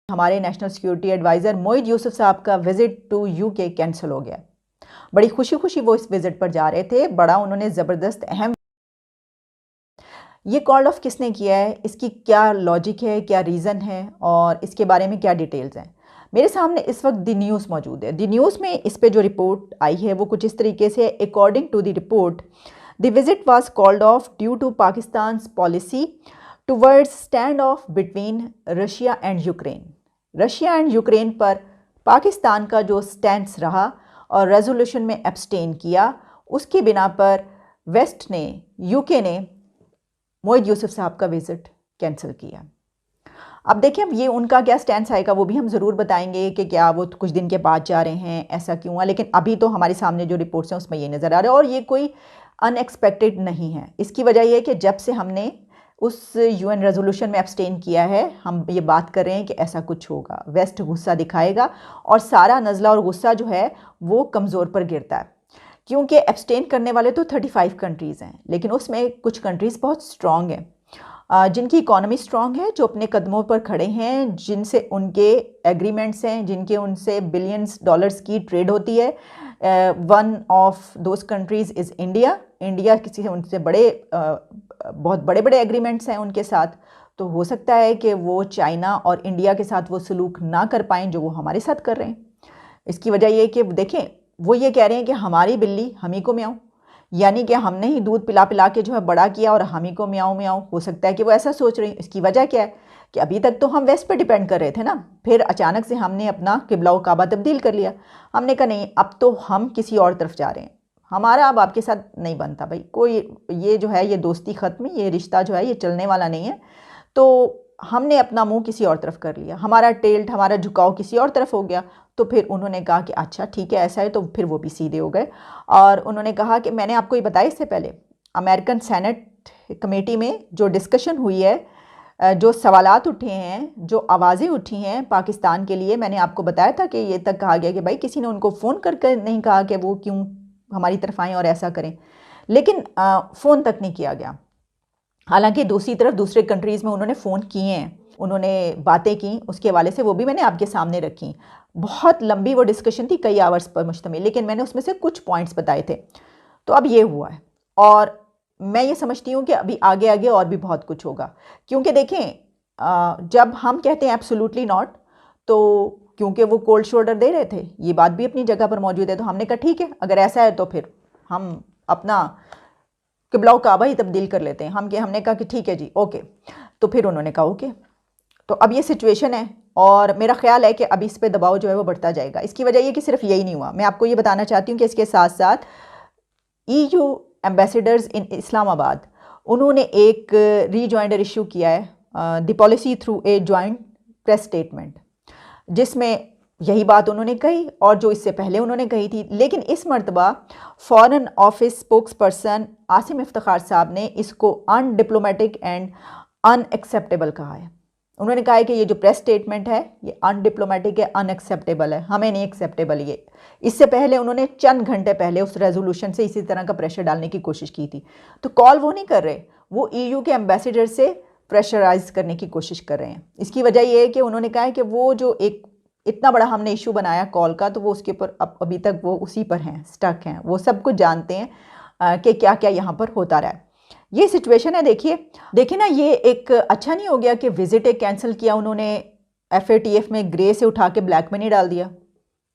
हमारे national security adviser Moeed Yusuf साहब का विज़िट टू यूके कैंसिल हो गया। बड़ी खुशी खुशी वो इस विज़िट पर जा रहे थे। बड़ा उन्होंने ज़बरदस्त अहम ये कॉल ऑफ किसने किया है, इसकी क्या लॉजिक है, क्या रीज़न है और इसके बारे में क्या डिटेल्स हैं। मेरे सामने इस वक्त द न्यूज़ मौजूद है। द न्यूज़ में इस पे जो रिपोर्ट आई है वो कुछ इस तरीके से, according to the report the visit was called off due to Pakistan's policy towards stand off between Russia and Ukraine. Russia and Ukraine पर पाकिस्तान का जो स्टैंड रहा और रेजोल्यूशन में एब्सटेन किया, उसकी बिना पर वेस्ट ने, यूके ने मोईद यूसुफ साहब का विज़िट कैंसिल किया। अब देखिए, अब ये उनका क्या स्टैंड आएगा वो भी हम ज़रूर बताएंगे कि क्या वो कुछ दिन के बाद जा रहे हैं, ऐसा क्यों हुआ। लेकिन अभी तो हमारे सामने जो रिपोर्ट्स हैं उसमें ये नज़र आ रहा है और ये कोई अनएक्सपेक्टेड नहीं है। इसकी वजह ये है कि जब से हमने उस यूएन रेजोल्यूशन में एब्सटेन किया है, हम ये बात कर रहे हैं कि ऐसा कुछ होगा, वेस्ट गुस्सा दिखाएगा और सारा नज़ला और गुस्सा जो है वो कमज़ोर पर गिरता है। क्योंकि एब्सटेन करने वाले तो 35 कंट्रीज़ हैं, लेकिन उसमें कुछ कंट्रीज़ बहुत स्ट्रॉन्ग हैं, जिनकी इकॉनमी स्ट्रॉन्ग है, जो अपने कदमों पर खड़े हैं, जिनसे उनके एग्रीमेंट्स हैं, जिनके उनसे बिलियंस डॉलर्स की ट्रेड होती है। One of those countries is India. India किसी से उनसे बहुत बड़े बड़े एग्रीमेंट्स हैं उनके साथ। तो हो सकता है कि वो चाइना और इंडिया के साथ वो सलूक ना कर पाएँ जो वो हमारे साथ कर रहे हैं। इसकी वजह ये है कि देखें, वो ये कह रहे हैं कि हमारी बिल्ली हम ही को म्याऊं, यानी कि हमने ही दूध पिला पिला के जो है बड़ा किया और हम ही को म्याऊं म्याऊं। हो सकता है कि वो ऐसा सोच रही हैं। इसकी वजह क्या है कि अभी तक तो हम वेस्ट पे डिपेंड कर रहे थे ना, फिर अचानक से हमने अपना किबला काबा तब्दील कर लिया। हमने कहा नहीं, अब तो हम किसी और तरफ जा रहे हैं, हमारा अब आपके साथ नहीं बनता भाई, कोई ये जो है ये दोस्ती ख़त्म, ये रिश्ता जो है ये चलने वाला नहीं है। तो हमने अपना मुंह किसी और तरफ कर लिया, हमारा टेल्ट, हमारा झुकाव किसी और तरफ हो गया। तो फिर उन्होंने कहा कि अच्छा ठीक है, ऐसा है। तो फिर वो भी सीधे हो गए और उन्होंने कहा कि मैंने आपको ये बताया इससे पहले, अमेरिकन सेनेट कमेटी में जो डिस्कशन हुई है, जो सवालात उठे हैं, जो आवाज़ें उठी हैं पाकिस्तान के लिए, मैंने आपको बताया था कि ये तक कहा गया कि भाई किसी ने उनको फ़ोन करके नहीं कहा कि वो क्यों हमारी तरफ आएँ और ऐसा करें, लेकिन फ़ोन तक नहीं किया गया। हालांकि दूसरी तरफ दूसरे कंट्रीज़ में उन्होंने फ़ोन किए हैं, उन्होंने बातें की, उसके हवाले से वो भी मैंने आपके सामने रखी। बहुत लंबी वो डिस्कशन थी, कई आवर्स पर मुश्तमिल, लेकिन मैंने उसमें से कुछ पॉइंट्स बताए थे। तो अब ये हुआ है और मैं ये समझती हूँ कि अभी आगे आगे और भी बहुत कुछ होगा। क्योंकि देखें, जब हम कहते हैं एब्सोल्युटली नॉट, तो क्योंकि वो कोल्ड शोल्डर दे रहे थे, ये बात भी अपनी जगह पर मौजूद है, तो हमने कहा ठीक है, अगर ऐसा है तो फिर हम अपना किबला काबा ही तब्दील कर लेते हैं। हमने कहा कि ठीक है जी, ओके। तो फिर उन्होंने कहा ओके। तो अब ये सिचुएशन है और मेरा ख्याल है कि अब इस पे दबाव जो है वो बढ़ता जाएगा। इसकी वजह ये कि सिर्फ यही नहीं हुआ, मैं आपको ये बताना चाहती हूँ कि इसके साथ साथ EU एम्बेसडर्स इन इस्लामाबाद, उन्होंने एक रीजॉइंडर इशू किया है, the policy through a joint press statement, जिसमें यही बात उन्होंने कही और जो इससे पहले उन्होंने कही थी। लेकिन इस मरतबा foreign office spokes person Asim Iftikhar साहब ने इसको अनडिप्लोमेटिक एंड अनएक्सेप्टेबल कहा है। उन्होंने कहा है कि ये जो प्रेस स्टेटमेंट है ये अनडिप्लोमेटिक है, अनएक्सेप्टेबल है, हमें नहीं एक्सेप्टेबल ये। इससे पहले उन्होंने चंद घंटे पहले उस रेजोल्यूशन से इसी तरह का प्रेशर डालने की कोशिश की थी। तो कॉल वो नहीं कर रहे, वो EU के एम्बेसडर से प्रेशराइज करने की कोशिश कर रहे हैं। इसकी वजह ये है कि उन्होंने कहा है कि वो जो एक इतना बड़ा हमने इशू बनाया कॉल का, तो वो उसके ऊपर अभी तक वो उसी पर हैं, स्टक हैं, वो सब कुछ जानते हैं कि क्या क्या यहाँ पर होता रहा है। ये सिचुएशन है। देखिए ना, ये एक अच्छा नहीं हो गया कि विजिट एक कैंसिल किया उन्होंने, FATF में ग्रे से उठा के ब्लैक में नहीं डाल दिया।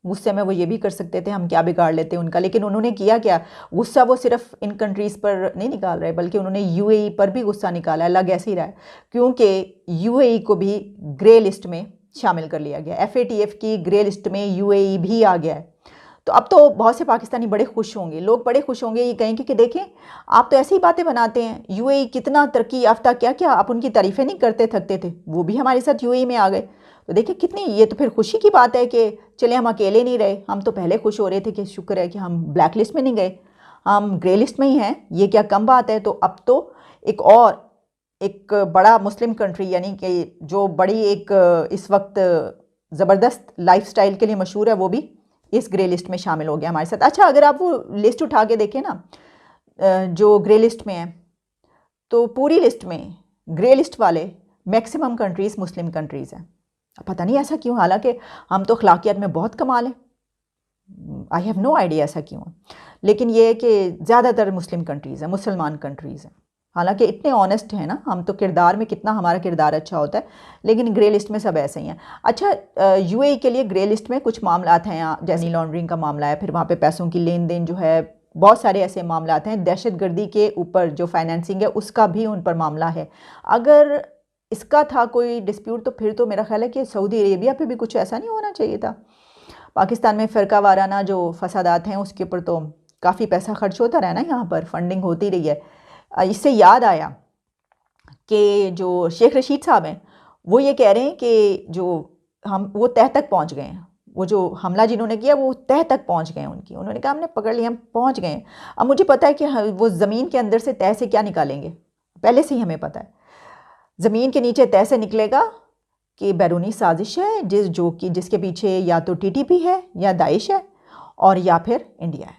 गुस्से में वो ये भी कर सकते थे, हम क्या बिगाड़ लेते उनका, लेकिन उन्होंने किया क्या, गुस्सा वो सिर्फ इन कंट्रीज़ पर नहीं निकाल रहे, बल्कि उन्होंने UAE पर भी गुस्सा निकाला है। लग ऐसे ही रहा है क्योंकि UAE को भी ग्रे लिस्ट में शामिल कर लिया गया, FATF की ग्रे लिस्ट में UAE भी आ गया है। तो अब तो बहुत से पाकिस्तानी बड़े खुश होंगे, लोग बड़े खुश होंगे ये कहेंगे कि देखें आप तो ऐसी ही बातें बनाते हैं, UAE कितना तरक्की याफ्ता, क्या क्या आप उनकी तारीफ़ें नहीं करते थकते थे, वो भी हमारे साथ UAE में आ गए। तो देखिए कितनी, ये तो फिर खुशी की बात है कि चले हम अकेले नहीं रहे। हम तो पहले खुश हो रहे थे कि शुक्र है कि हम ब्लैक लिस्ट में नहीं गए, हम ग्रे लिस्ट में ही हैं, ये क्या कम बात है। तो अब तो एक बड़ा मुस्लिम कंट्री, यानी कि जो बड़ी एक इस वक्त ज़बरदस्त लाइफस्टाइल के लिए मशहूर है, वो भी इस ग्रे लिस्ट में शामिल हो गया हमारे साथ। अच्छा, अगर आप वो लिस्ट उठा के देखें ना, जो ग्रे लिस्ट में है, तो पूरी लिस्ट में ग्रे लिस्ट वाले मैक्सिमम कंट्रीज़ मुस्लिम कंट्रीज़ हैं। पता नहीं ऐसा क्यों, हालांकि हम तो अखलाकियात में बहुत कमाल हैं। आई हैव नो आइडिया ऐसा क्यों है। लेकिन ये है कि ज़्यादातर मुस्लिम कंट्रीज़ हैं, मुसलमान कंट्रीज़ हैं, हालांकि इतने ऑनेस्ट हैं ना हम, तो किरदार में कितना हमारा किरदार अच्छा होता है, लेकिन ग्रे लिस्ट में सब ऐसे ही हैं। अच्छा, यूएई के लिए ग्रे लिस्ट में कुछ मामलात हैं, यहाँ जैसे लॉन्ड्रिंग का मामला है, फिर वहाँ पे पैसों की लेन देन जो है, बहुत सारे ऐसे मामलात हैं। दहशतगर्दी के ऊपर जो फाइनेंसिंग है उसका भी उन पर मामला है। अगर इसका था कोई डिस्प्यूट तो फिर तो मेरा ख्याल है कि सऊदी अरेबिया पे भी कुछ ऐसा नहीं होना चाहिए था। पाकिस्तान में फ़िरका वाराना जो फसादात हैं उसके ऊपर तो काफ़ी पैसा खर्च होता रहा ना, यहाँ पर फंडिंग होती रही है। इससे याद आया कि जो शेख रशीद साहब हैं वो ये कह रहे हैं कि जो वो तह तक पहुँच गए हैं, वो जो हमला जिन्होंने किया वो तह तक पहुँच गए हैं उनकी, उन्होंने कहा हमने पकड़ लिया, हम पहुँच गए हैं। अब मुझे पता है कि वो ज़मीन के अंदर से तह से क्या निकालेंगे, पहले से ही हमें पता है। ज़मीन के नीचे तह से निकलेगा कि बैरूनी साजिश है जिसके पीछे या तो टीटीपी है या दाइश है और या फिर इंडिया है,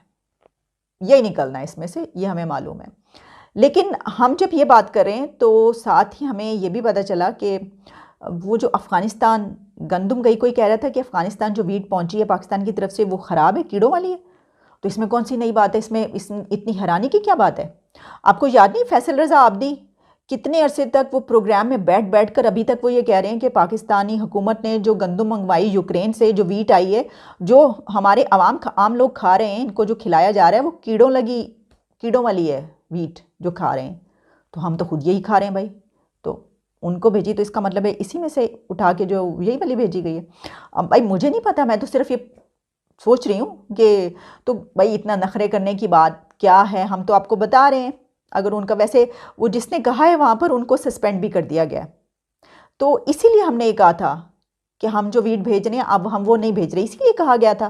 यही निकलना है इसमें से, ये हमें मालूम है। लेकिन हम जब ये बात करें तो साथ ही हमें ये भी पता चला कि वो जो अफ़गानिस्तान गंदम गई, कोई कह रहा था कि अफ़गानिस्तान जो वीट पहुंची है पाकिस्तान की तरफ से वो ख़राब है, कीड़ों वाली है। तो इसमें कौन सी नई बात है, इसमें इतनी हैरानी की क्या बात है? आपको याद नहीं फैसल रज़ा आबदी कितने अरसे तक वो प्रोग्राम में बैठ कर अभी तक वो ये कह रहे हैं कि पाकिस्तानी हुकूमत ने जो गंदम मंगवाई यूक्रेन से, जो वीट आई है, जो हमारे आम लोग खा रहे हैं, इनको जो खिलाया जा रहा है वो कीड़ों वाली है वीट जो खा रहे हैं। तो हम तो खुद यही खा रहे हैं भाई, तो उनको भेजी तो इसका मतलब है इसी में से उठा के जो यही वाली भेजी गई है। अब भाई मुझे नहीं पता, मैं तो सिर्फ ये सोच रही हूँ कि तो भाई इतना नखरे करने की बात क्या है, हम तो आपको बता रहे हैं। अगर उनका वैसे वो जिसने कहा है वहाँ पर उनको सस्पेंड भी कर दिया गया, तो इसीलिए हमने ये कहा था कि हम जो वीट भेज रहे हैं अब हम वो नहीं भेज रहे, इसीलिए कहा गया था।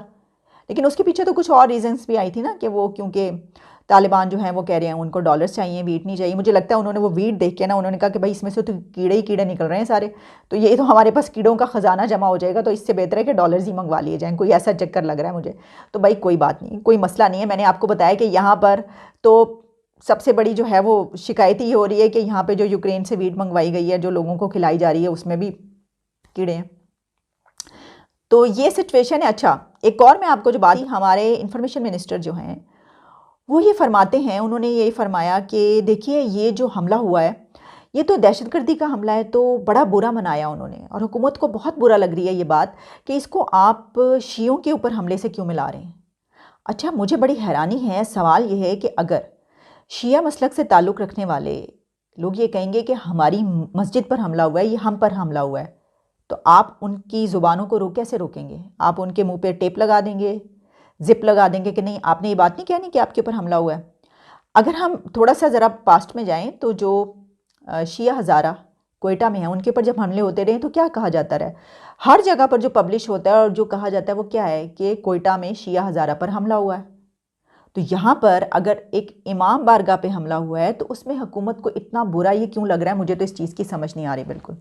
लेकिन उसके पीछे तो कुछ और रीजंस भी आई थी ना, कि वो क्योंकि तालिबान जो हैं वो कह रहे हैं उनको डॉलर्स चाहिए, वीट नहीं चाहिए। मुझे लगता है उन्होंने वो वीट देख के ना उन्होंने कहा कि भाई इसमें से तो कीड़े ही कीड़े निकल रहे हैं सारे, तो ये तो हमारे पास कीड़ों का ख़जाना जमा हो जाएगा, तो इससे बेहतर है कि डॉलर्स ही मंगवा लिए जाएँ, कोई ऐसा चक्कर लग रहा है मुझे। तो भाई कोई बात नहीं, कोई मसला नहीं है। मैंने आपको बताया कि यहाँ पर तो सबसे बड़ी जो है वो शिकायत ही हो रही है कि यहाँ पे जो यूक्रेन से वीट मंगवाई गई है, जो लोगों को खिलाई जा रही है, उसमें भी कीड़े हैं। तो ये सिचुएशन है। अच्छा, एक और मैं आपको जो बात, हमारे इंफॉर्मेशन मिनिस्टर जो हैं वो ये फरमाते हैं, उन्होंने ये फरमाया कि देखिए ये जो हमला हुआ है ये तो दहशतगर्दी का हमला है, तो बड़ा बुरा मनाया उन्होंने, और हुकूमत को बहुत बुरा लग रही है ये बात कि इसको आप शियों के ऊपर हमले से क्यों मिला रहे हैं। अच्छा, मुझे बड़ी हैरानी है, सवाल ये है कि अगर शिया मसलक से ताल्लुक़ रखने वाले लोग ये कहेंगे कि हमारी मस्जिद पर हमला हुआ है, ये हम पर हमला हुआ है, तो आप उनकी ज़ुबानों को कैसे रोकेंगे? आप उनके मुंह पे टेप लगा देंगे, जिप लगा देंगे कि नहीं आपने ये बात नहीं कहनी कि आपके ऊपर हमला हुआ है। अगर हम थोड़ा सा ज़रा पास्ट में जाएं तो जो शिया हज़ारा कोयटा में हैं उनके ऊपर जब हमले होते रहे तो क्या कहा जाता रहा, हर जगह पर जो पब्लिश होता है और जो कहा जाता है वो क्या है कि कोयटा में शिया हज़ारा पर हमला हुआ है। तो यहाँ पर अगर एक इमाम बारगाह पे हमला हुआ है तो उसमें हुकूमत को इतना बुरा ये क्यों लग रहा है, मुझे तो इस चीज़ की समझ नहीं आ रही बिल्कुल,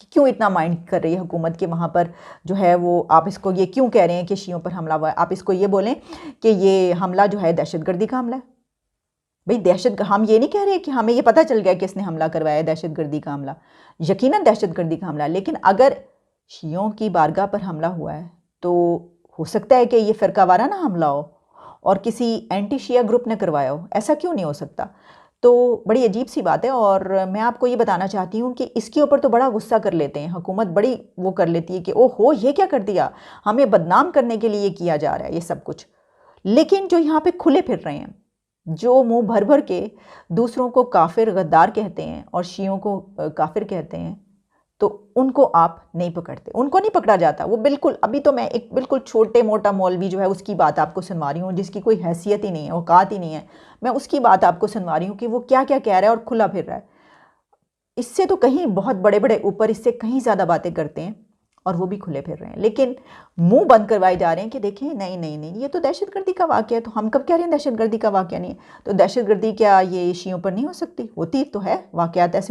कि क्यों इतना माइंड कर रही है हुकूमत के वहाँ पर जो है वो, आप इसको ये क्यों कह रहे हैं कि शियों पर हमला हुआ है, आप इसको ये बोलें कि ये हमला जो है दहशतगर्दी का हमला है। भाई हम ये नहीं कह रहे कि हमें ये पता चल गया कि इसने हमला करवाया है, दहशतगर्दी का हमला, यकीनन दहशतगर्दी का हमला, लेकिन अगर शियों की बारगाह पर हमला हुआ है तो हो सकता है कि ये फ़िरका वाराना हमला हो और किसी एंटी शिया ग्रुप ने करवाया हो, ऐसा क्यों नहीं हो सकता? तो बड़ी अजीब सी बात है। और मैं आपको ये बताना चाहती हूँ कि इसके ऊपर तो बड़ा गुस्सा कर लेते हैं, हुकूमत बड़ी वो कर लेती है कि ओहो ये क्या कर दिया, हमें बदनाम करने के लिए किया जा रहा है ये सब कुछ। लेकिन जो यहाँ पे खुले फिर रहे हैं, जो मुंह भर भर के दूसरों को काफिर गद्दार कहते हैं और शियों को काफिर कहते हैं, तो उनको आप नहीं पकड़ते, उनको नहीं पकड़ा जाता। वो बिल्कुल, अभी तो मैं एक बिल्कुल छोटे मोटा मौलवी जो है उसकी बात आपको सुनवा रही हूँ, जिसकी कोई हैसियत ही नहीं है, औकात ही नहीं है, मैं उसकी बात आपको सुनवा रही हूँ कि वो क्या क्या कह रहा है और खुला फिर रहा है। इससे तो कहीं बहुत बड़े बड़े ऊपर इससे कहीं ज़्यादा बातें करते हैं और वो भी खुले फिर रहे हैं, लेकिन मुंह बंद करवाए जा रहे हैं कि देखिए नहीं नहीं नहीं ये तो दहशतगर्दी का वाक़या है। तो हम कब कह रहे हैं दहशतगर्दी का वाक़या नहीं है? तो दहशतगर्दी क्या ये शियों पर नहीं हो सकती? होती तो है, वाक़यात ऐसे